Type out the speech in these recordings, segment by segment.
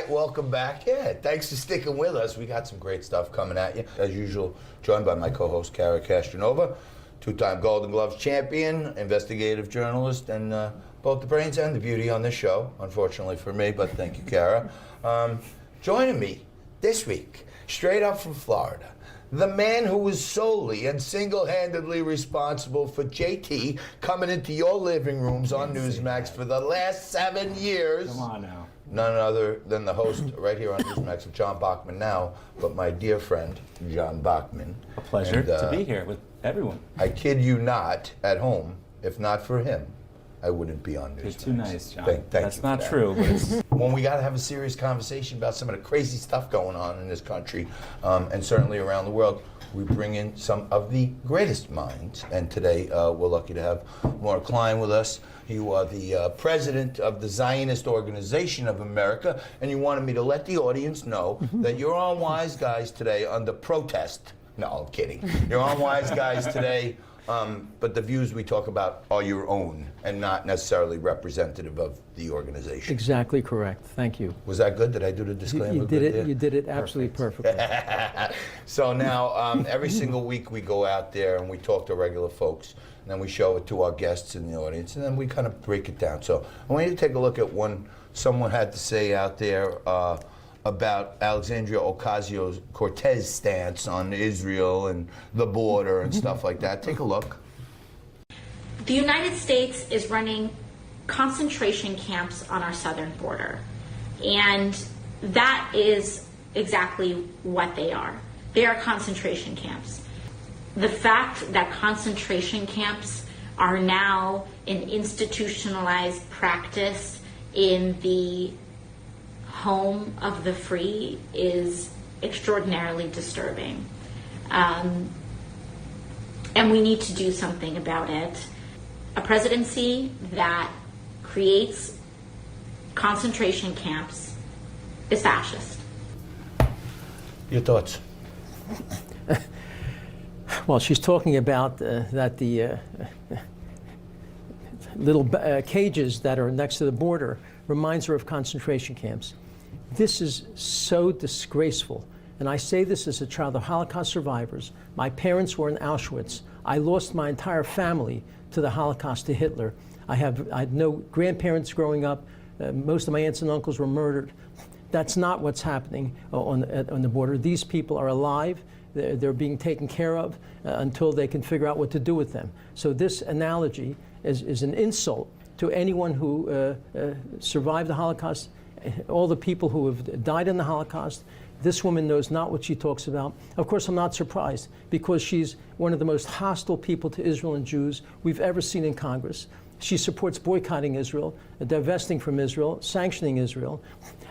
right, welcome back. Yeah, thanks for sticking with us. We got some great stuff coming at you. As usual, joined by my co-host, Kara Castronova, two-time Golden Gloves champion, investigative journalist, and both the brains and the beauty on this show, unfortunately for me, but thank you, Kara. Joining me this week, straight up from Florida, the man who was solely and single-handedly responsible for JT coming into your living rooms on Newsmax for the last 7 years. Come on now. None other than the host right here on Newsmax of John Bachman now, but my dear friend, John Bachman. A pleasure to be here with everyone. I kid you not, at home, if not for him, I wouldn't be on Newsmax. You're too nice, John. Thank That's you not for true. But it's when we got to have a serious conversation about some of the crazy stuff going on in this country, and certainly around the world, we bring in some of the greatest minds. And today, we're lucky to have Mort Klein with us. You are the president of the Zionist Organization of America, and you wanted me to let the audience know that you're on Wise Guys today under protest. No, I'm kidding. You're on Wise Guys today. But the views we talk about are your own and not necessarily representative of the organization. Exactly correct. Thank you. Was that good? Did I do the disclaimer? You did good it. there? You did it absolutely perfectly. So now, every single week we go out there and we talk to regular folks, and then we show it to our guests in the audience, and then we kind of break it down. So I want you to take a look at what someone had to say out there about Alexandria Ocasio-Cortez's stance on Israel and the border and stuff like that. Take a look. The United States is running concentration camps on our southern border, and that is exactly what they are. They are concentration camps. The fact that concentration camps are now an institutionalized practice in the home of the free is extraordinarily disturbing. And we need to do something about it. A presidency that creates concentration camps is fascist. Your thoughts? Well, she's talking about that the little cages that are next to the border reminds her of concentration camps. This is so disgraceful. And I say this as a child of Holocaust survivors. My parents were in Auschwitz. I lost my entire family to the Holocaust, to Hitler. I had no grandparents growing up. Most of my aunts and uncles were murdered. That's not what's happening on the border. These people are alive. They're being taken care of until they can figure out what to do with them. So this analogy is an insult to anyone who survived the Holocaust, all the people who have died in the Holocaust. This woman knows not what she talks about. Of course, I'm not surprised, because she's one of the most hostile people to Israel and Jews we've ever seen in Congress. She supports boycotting Israel, divesting from Israel, sanctioning Israel,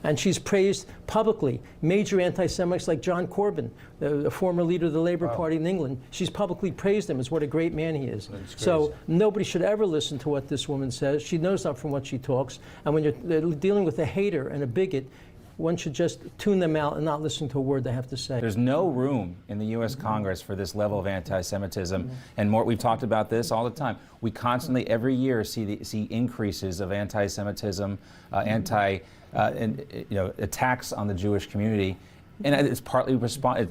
and she's praised publicly major anti-Semites like John Corbyn, the former leader of the Labour Party in England. She's publicly praised him as what a great man he is. So nobody should ever listen to what this woman says. She knows not from what she talks. And when you're dealing with a hater and a bigot, one should just tune them out and not listen to a word they have to say. There's no room in the U.S. Congress for this level of anti-Semitism. And Mort, we've talked about this all the time. We constantly, every year, see increases of anti-Semitism, attacks on the Jewish community. And it's partly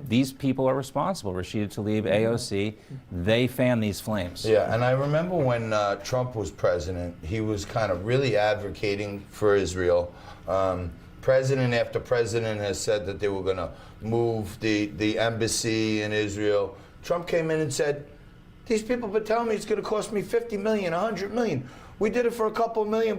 these people are responsible. Rashida Tlaib, AOC, they fan these flames. Yeah, and I remember when Trump was president, he was kind of really advocating for Israel. President after president has said that they were going to move the embassy in Israel. Trump came in and said, these people have been telling me it's going to cost me $50 million, $100 million. We did it for a couple $1 million,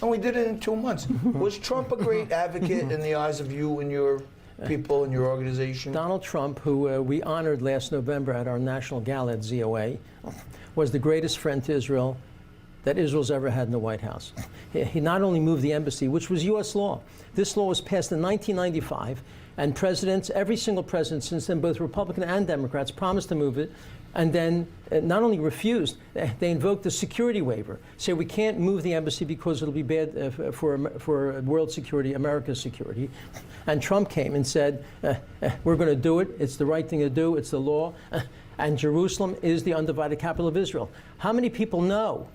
and we did it in 2 months. Was Trump a great advocate in the eyes of you and your people and your organization? Donald Trump, who we honored last November at our national gala at ZOA, was the greatest friend to Israel that Israel's ever had in the White House. He not only moved the embassy, which was U.S. law. This law was passed in 1995, and presidents, every single president since then, both Republican and Democrats, promised to move it, and then not only refused, they invoked the security waiver, say we can't move the embassy because it'll be bad for world security, America's security. And Trump came and said, we're going to do it, it's the right thing to do, it's the law, and Jerusalem is the undivided capital of Israel. How many people know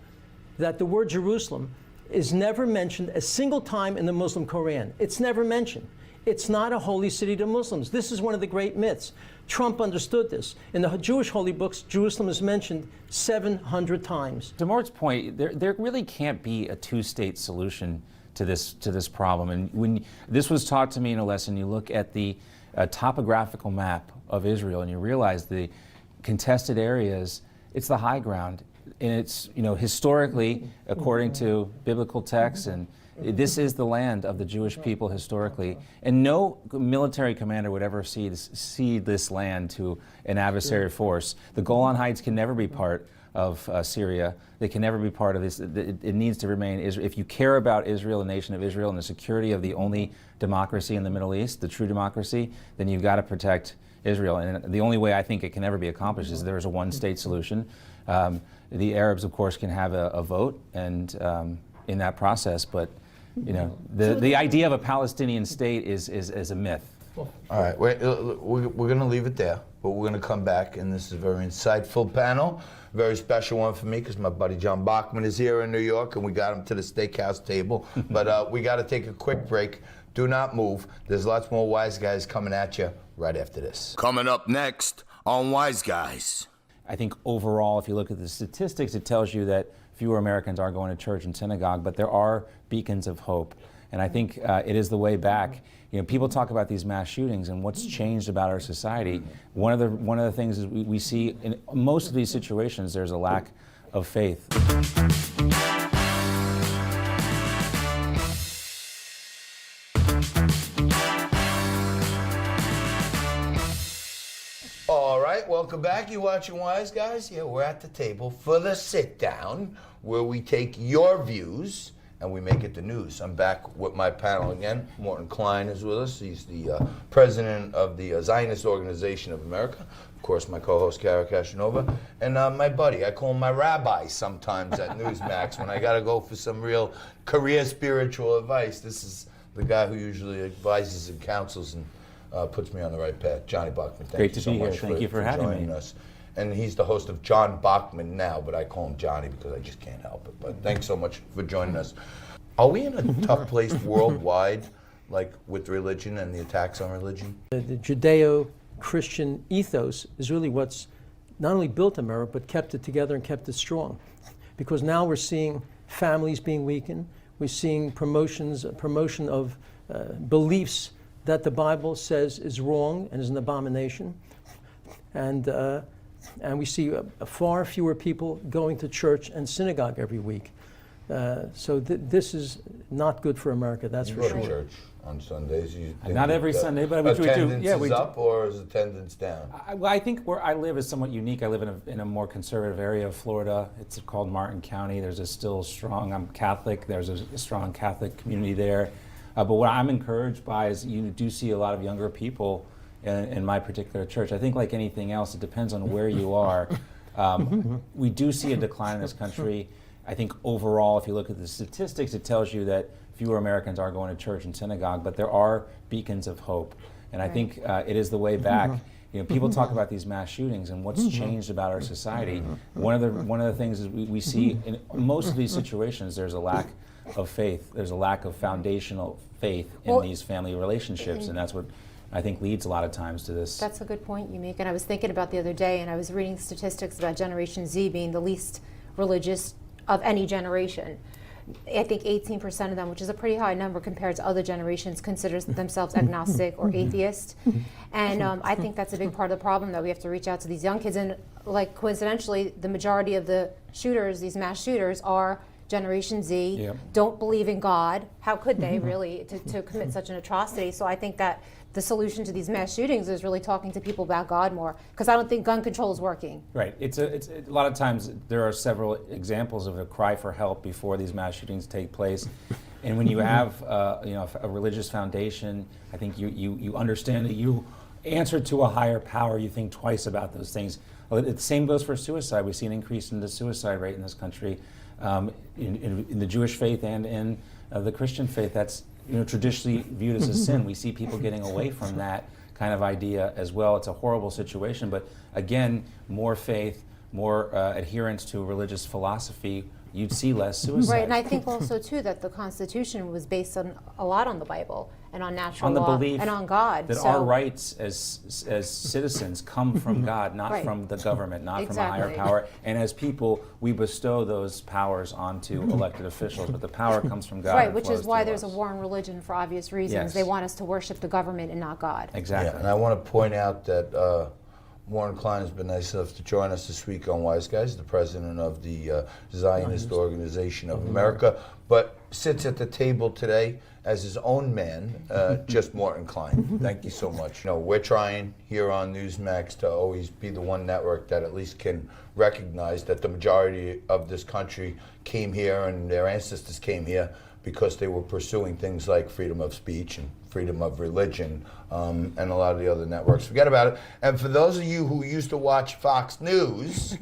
that the word Jerusalem is never mentioned a single time in the Muslim Quran. It's never mentioned. It's not a holy city to Muslims. This is one of the great myths. Trump understood this. In the Jewish holy books, Jerusalem is mentioned 700 times. To Mort's point, there really can't be a two-state solution to this problem. And when this was taught to me in a lesson, you look at the topographical map of Israel and you realize the contested areas, it's the high ground. And it's, historically, according to biblical texts, and this is the land of the Jewish people historically. And no military commander would ever cede this land to an adversary force. The Golan Heights can never be part of Syria. They can never be part of this. It needs to remain Israel. If you care about Israel, the nation of Israel, and the security of the only democracy in the Middle East, the true democracy, then you've got to protect Israel. And the only way I think it can ever be accomplished is there is a one-state solution. The Arabs, of course, can have a vote and in that process, but the idea of a Palestinian state is a myth. All right, we're going to leave it there, but we're going to come back, and this is a very insightful panel, very special one for me because my buddy John Bachman is here in New York, and we got him to the steakhouse table. But we got to take a quick break. Do not move. There's lots more Wise Guys coming at you right after this. Coming up next on Wise Guys. I think overall, if you look at the statistics, it tells you that fewer Americans are going to church and synagogue, but there are beacons of hope. And I think it is the way back. People talk about these mass shootings and what's changed about our society. One of the things is we see in most of these situations, there's a lack of faith. All right, welcome back. You watching Wise Guys? Yeah, we're at the table for the sit down where we take your views and we make it the news. I'm back with my panel again. Mort Klein is with us. He's the president of the Zionist Organization of America. Of course, my co-host, Kara Kashanova. And my buddy, I call him my rabbi sometimes at Newsmax when I got to go for some real career spiritual advice. This is the guy who usually advises and counsels and puts me on the right path. Johnny Bachman, thank you so much for having joining me. us. And he's the host of John Bachman Now, but I call him Johnny because I just can't help it. But thanks so much for joining us. Are we in a tough place worldwide, like with religion and the attacks on religion? The Judeo-Christian ethos is really what's not only built America, but kept it together and kept it strong. Because now we're seeing families being weakened. We're seeing promotion of beliefs that the Bible says is wrong and is an abomination. And we see far fewer people going to church and synagogue every week. So this is not good for America, that's for sure. You go to church on Sundays. Not every Sunday, but we do. Attendance Yeah, we is do. up or is attendance down? I think where I live is somewhat unique. I live in a more conservative area of Florida. It's called Martin County. There's a still strong, I'm Catholic, there's a strong Catholic community there. But what I'm encouraged by is you do see a lot of younger people in my particular church. I think like anything else, it depends on where you are. We do see a decline in this country. I think overall, if you look at the statistics, it tells you that fewer Americans are going to church and synagogue, but there are beacons of hope. And I think it is the way back. People talk about these mass shootings and what's changed about our society. One of the things is we see in most of these situations, there's a lack of faith. There's a lack of foundational faith in these family relationships, and that's what I think leads a lot of times to this. That's a good point you make, and I was thinking about the other day, and I was reading statistics about Generation Z being the least religious of any generation. I think 18% of them, which is a pretty high number compared to other generations, considers themselves agnostic or atheist. And I think that's a big part of the problem, that we have to reach out to these young kids. And like coincidentally, the majority of the shooters, these mass shooters, are Generation Z, don't believe in God. How could they really to commit such an atrocity? So I think that the solution to these mass shootings is really talking to people about God more, because I don't think gun control is working. Right. It's a lot of times there are several examples of a cry for help before these mass shootings take place, and when you have a religious foundation, I think you understand that you answer to a higher power. You think twice about those things. The same goes for suicide. We see an increase in the suicide rate in this country, in the Jewish faith and in the Christian faith. That's traditionally viewed as a sin. We see people getting away from that kind of idea as well. It's a horrible situation, but again, more faith, more adherence to religious philosophy you'd see less suicide. Right, and I think also too that the Constitution was based on a lot on the Bible and on natural on the law belief and on God. that our rights as citizens come from God, not Right. from the government, not from a higher Exactly. power. And as people, we bestow those powers onto elected officials, but the power comes from God. Right, and which flows is why through there's a us. war on religion for obvious reasons. Yes. They want us to worship the government and not God. Exactly. Yeah, and I want to point out that Warren Klein has been nice enough to join us this week on Wise Guys, the president of the Zionist Organization of America, but sits at the table today as his own man, just Morton Klein. Thank you so much. You know, we're trying here on Newsmax to always be the one network that at least can recognize that the majority of this country came here and their ancestors came here because they were pursuing things like freedom of speech and freedom of religion, and a lot of the other networks forget about it. And for those of you who used to watch Fox News,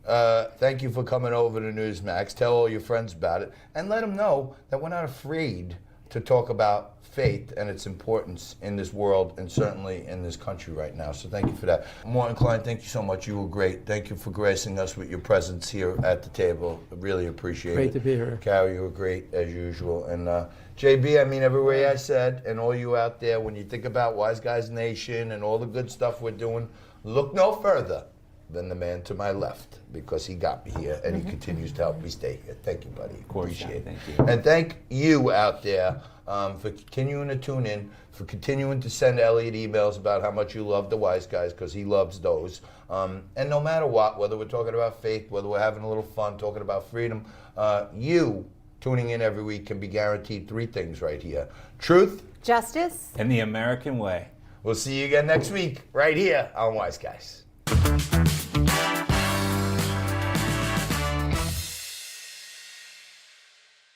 thank you for coming over to Newsmax. Tell all your friends about it, and let them know that we're not afraid to talk about faith and its importance in this world and certainly in this country right now. So thank you for that. Morton Klein, thank you so much. You were great. Thank you for gracing us with your presence here at the table. I really appreciate it. Great to be here. Carrie, you were great as usual. And JB, I mean every way I said, and all you out there, when you think about Wise Guys Nation and all the good stuff we're doing, look no further than the man to my left, because he got me here and he continues to help me stay here. Thank you, buddy. Of course, appreciate John. it. Thank you. And thank you out there for continuing to tune in, for continuing to send Elliot emails about how much you love the Wise Guys, because he loves those. And no matter what, whether we're talking about faith, whether we're having a little fun talking about freedom, you tuning in every week can be guaranteed 3 things right here: truth. Justice. And the American way. We'll see you again next week right here on Wise Guys.